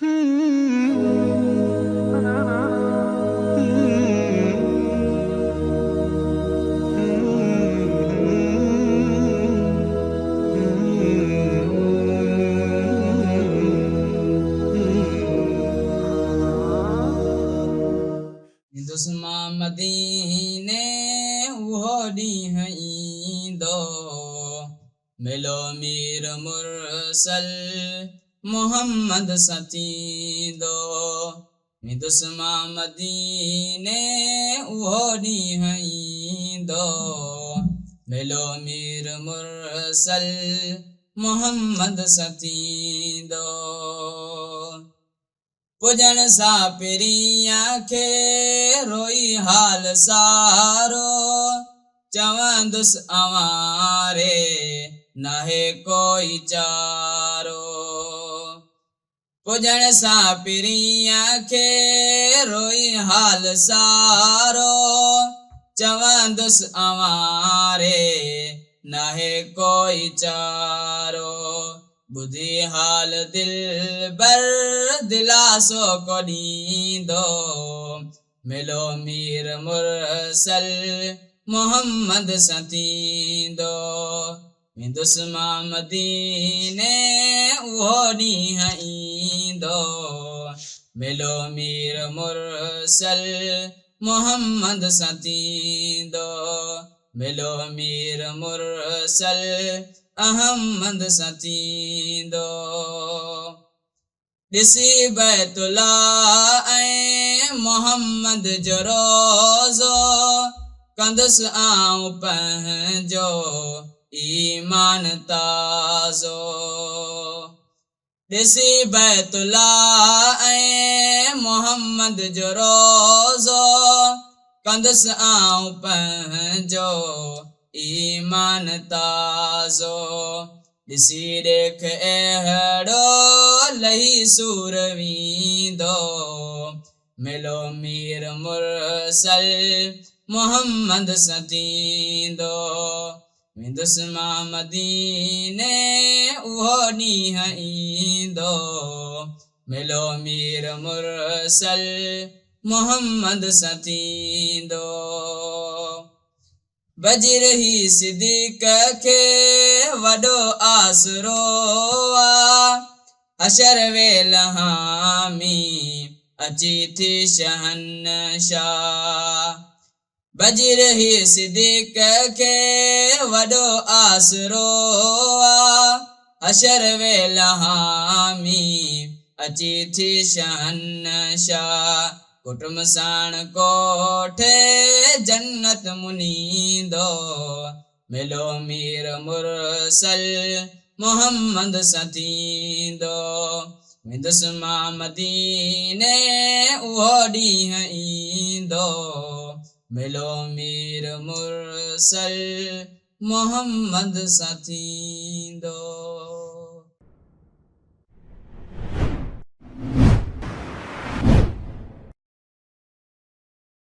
दुस्मा मदीने उहोड़ी हई दो मिलो मीर मुरसल मोहम्मद सती दो दुस्मा मदीने उहोड़ी हई दो मिलो मीर मुरसल मोहम्मद सती दो पुजन सा पिरिया के रोई हाल सारो चवंदुस अवारे नहे कोई चारो पुजन सा पिरिया के रोई हाल सारो चवंदुस अवारे नहे कोई चारो बुद्धि हाल दिल बर दिलासो को दो मिलो मीर मुरसल मोहम्मद सती दो दुस्मा मदीने उहोड़ी हई दो मिलो मीर मुरसल मोहम्मद सती दो मिलो मीर मुरसल अहमद सती दो ॾिसी बैतुल्ला ऐं मोहम्मद जो रोज़ो कंदुसि आऊं पंहिंजो ईमान ताज़ो ॾिसी बैतुल्ला ऐं मोहम्मद जो रोज़ो कंदुसि आऊं पंहिंजो ईमान ताज़ो ॾिसी ॾेख अहिड़ो लही सूर वींदो मिलो मीर मुरसल मोहम्मद सती दो दुस्मा मदीने उहो ॾींहुं ईंदो मिलो मीर मुरसल मोहम्मद सती दो बजिर ही सिद्दीक़ के वॾो आसरो हशर वेल हामी अची थी शहनशाह बजिर ही सिद्दीक़ के वॾो आसरो हशर वेल हामी अची थी शहनशाह कुटुंब साण कोठे जन्नत मुनींदो मिलो मीर मुरसल मोहम्मद सती दो दुस्मा मदीने उहो ॾींहुं ईंदो मिलो मीर मुरसल मोहम्मद सती दो।